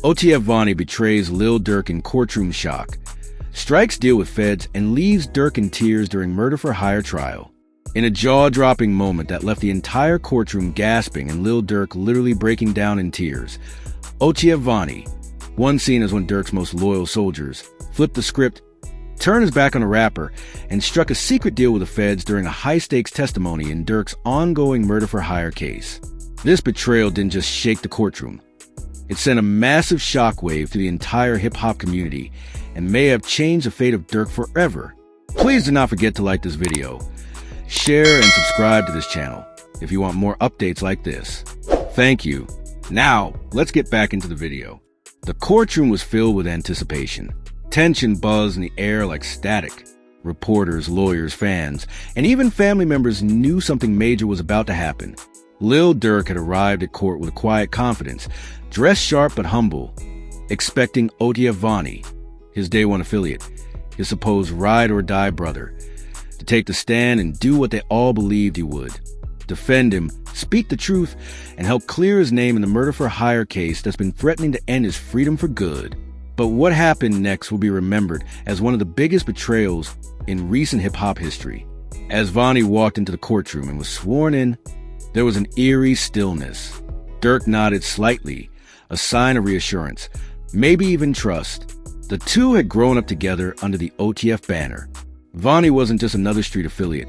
OTF Vonnie betrays Lil Durk in courtroom shock, strikes deal with feds, and leaves Durk in tears during murder-for-hire trial. In a jaw-dropping moment that left the entire courtroom gasping and Lil Durk literally breaking down in tears, OTF Vonnie, one scene as one of Durk's most loyal soldiers, flipped the script, turned his back on a rapper, and struck a secret deal with the feds during a high-stakes testimony in Durk's ongoing murder-for-hire case. This betrayal didn't just shake the courtroom. It sent a massive shockwave through the entire hip-hop community and may have changed the fate of Durk forever. Please do not forget to like this video, share, and subscribe to this channel if you want more updates like this. Thank you. Now, let's get back into the video. The courtroom was filled with anticipation. Tension buzzed in the air like static. Reporters, lawyers, fans, and even family members knew something major was about to happen. Lil Durk had arrived at court with quiet confidence, dressed sharp but humble, expecting OTF Vonnie, his day one affiliate, his supposed ride-or-die brother, to take the stand and do what they all believed he would. Defend him, speak the truth, and help clear his name in the murder-for-hire case that's been threatening to end his freedom for good. But what happened next will be remembered as one of the biggest betrayals in recent hip-hop history. As Vonnie walked into the courtroom and was sworn in, there was an eerie stillness. Durk nodded slightly, a sign of reassurance, maybe even trust. The two had grown up together under the OTF banner. Vonnie wasn't just another street affiliate.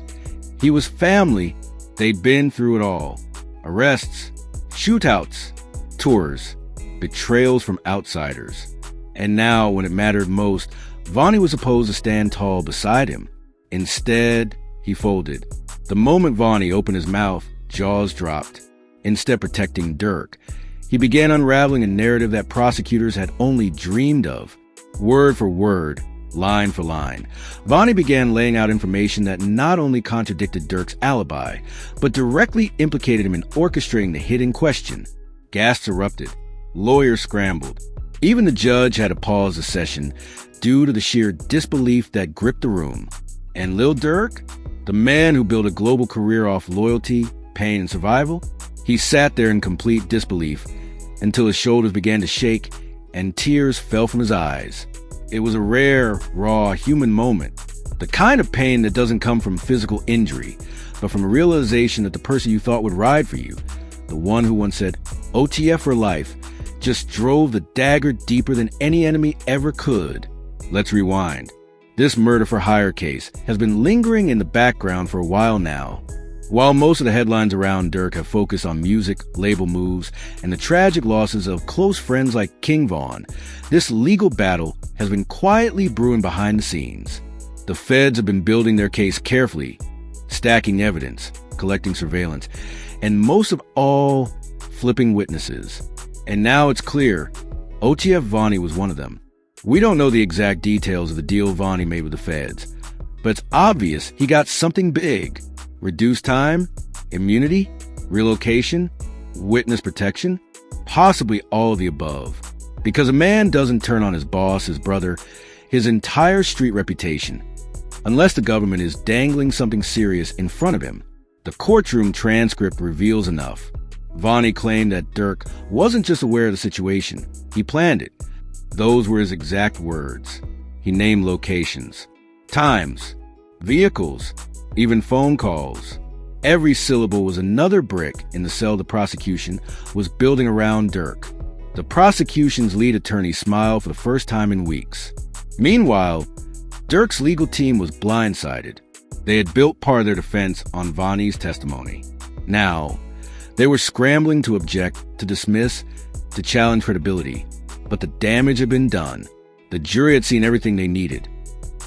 He was family. They'd been through it all. Arrests, shootouts, tours, betrayals from outsiders. And now, when it mattered most, Vonnie was supposed to stand tall beside him. Instead, he folded. The moment Vonnie opened his mouth, jaws dropped. Instead protecting Durk, he began unraveling a narrative that prosecutors had only dreamed of. Word for word, line for line, Vonnie began laying out information that not only contradicted Durk's alibi, but directly implicated him in orchestrating the hit in question. Gasps erupted. Lawyers scrambled. Even the judge had to pause the session due to the sheer disbelief that gripped the room. And Lil Durk, the man who built a global career off loyalty, pain, and survival, he sat there in complete disbelief until his shoulders began to shake and tears fell from his eyes. It was a rare, raw, human moment. The kind of pain that doesn't come from physical injury, but from a realization that the person you thought would ride for you, the one who once said, OTF for life, just drove the dagger deeper than any enemy ever could. Let's rewind. This murder-for-hire case has been lingering in the background for a while now. While most of the headlines around Durk have focused on music, label moves, and the tragic losses of close friends like King Von, this legal battle has been quietly brewing behind the scenes. The feds have been building their case carefully, stacking evidence, collecting surveillance, and most of all, flipping witnesses. And now it's clear, OTF Vonnie was one of them. We don't know the exact details of the deal Vonnie made with the feds, but it's obvious he got something big. Reduced time, immunity, relocation, witness protection, possibly all of the above. Because a man doesn't turn on his boss, his brother, his entire street reputation, unless the government is dangling something serious in front of him. The courtroom transcript reveals enough. Vonnie claimed that Durk wasn't just aware of the situation, he planned it. Those were his exact words. He named locations, times, vehicles, even phone calls. Every syllable was another brick in the cell the prosecution was building around Durk. The prosecution's lead attorney smiled for the first time in weeks. Meanwhile, Durk's legal team was blindsided. They had built part of their defense on Vonnie's testimony. Now, they were scrambling to object, to dismiss, to challenge credibility. But the damage had been done. The jury had seen everything they needed.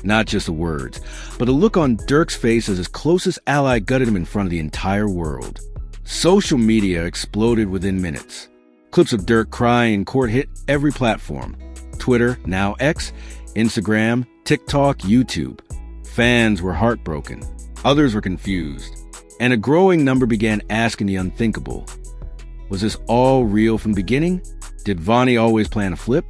Not just the words, but a look on Durk's face as his closest ally gutted him in front of the entire world. Social media exploded within minutes. Clips of Durk crying in court hit every platform. Twitter, now X, Instagram, TikTok, YouTube. Fans were heartbroken. Others were confused. And a growing number began asking the unthinkable. Was this all real from the beginning? Did Vonnie always plan a flip?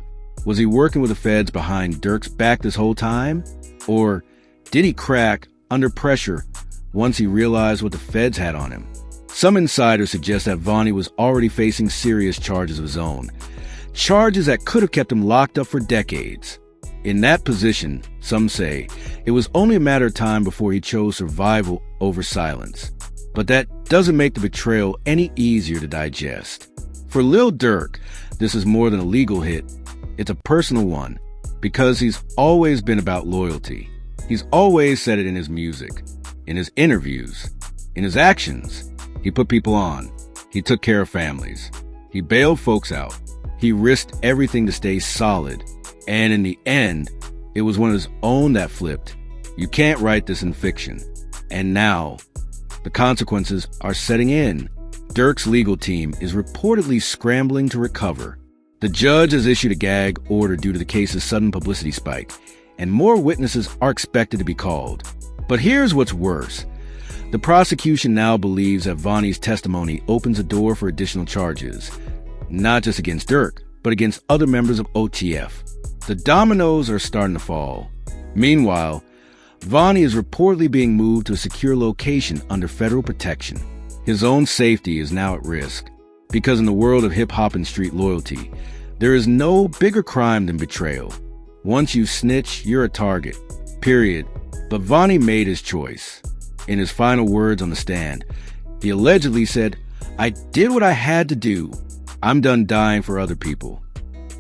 Was he working with the feds behind Durk's back this whole time? Or did he crack under pressure once he realized what the feds had on him? Some insiders suggest that Vonnie was already facing serious charges of his own. charges that could have kept him locked up for decades. In that position, some say, it was only a matter of time before he chose survival over silence. But that doesn't make the betrayal any easier to digest. For Lil Durk, this is more than a legal hit. It's a personal one, because he's always been about loyalty. He's always said it in his music, in his interviews, in his actions. He put people on. He took care of families. He bailed folks out. He risked everything to stay solid. And in the end, it was one of his own that flipped. You can't write this in fiction. And now, the consequences are setting in. Durk's legal team is reportedly scrambling to recover. The judge has issued a gag order due to the case's sudden publicity spike, and more witnesses are expected to be called. But here's what's worse. The prosecution now believes that Vonnie's testimony opens a door for additional charges, not just against Durk, but against other members of OTF. The dominoes are starting to fall. Meanwhile, Vonnie is reportedly being moved to a secure location under federal protection. His own safety is now at risk, because in the world of hip-hop and street loyalty, there is no bigger crime than betrayal. Once you snitch, you're a target, period. But Vonnie made his choice. In his final words on the stand, he allegedly said, "I did what I had to do. I'm done dying for other people."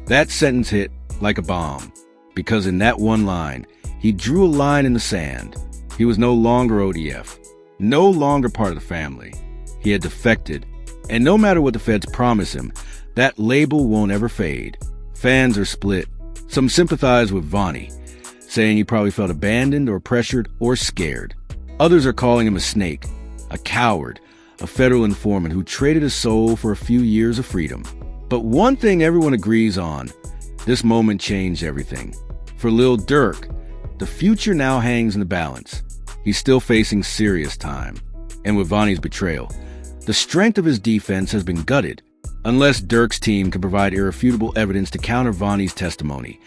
That sentence hit like a bomb, because in that one line, he drew a line in the sand. He was no longer ODF, no longer part of the family. He had defected, and no matter what the feds promise him, that label won't ever fade. Fans are split. Some sympathize with Vonnie, saying he probably felt abandoned or pressured or scared. Others are calling him a snake, a coward, a federal informant who traded his soul for a few years of freedom. But one thing everyone agrees on, this moment changed everything. For Lil Durk, the future now hangs in the balance. He's still facing serious time. And with Vonnie's betrayal, the strength of his defense has been gutted. Unless Durk's team can provide irrefutable evidence to counter Vonnie's testimony,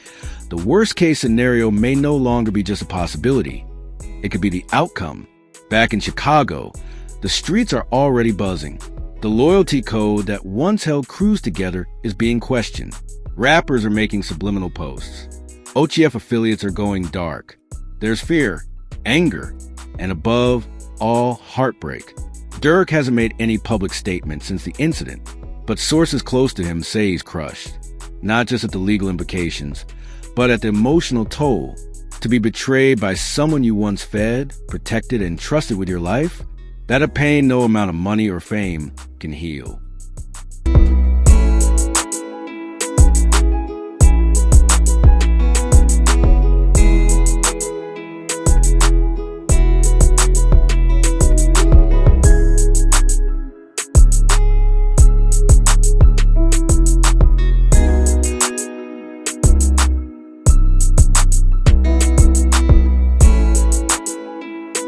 the worst-case scenario may no longer be just a possibility. It could be the outcome. Back in Chicago, the streets are already buzzing. The loyalty code that once held crews together is being questioned. Rappers are making subliminal posts. OTF affiliates are going dark. There's fear, anger, and above all, heartbreak. Durk hasn't made any public statement since the incident, but sources close to him say he's crushed, not just at the legal implications, but at the emotional toll. To be betrayed by someone you once fed, protected, and trusted with your life, that a pain no amount of money or fame can heal.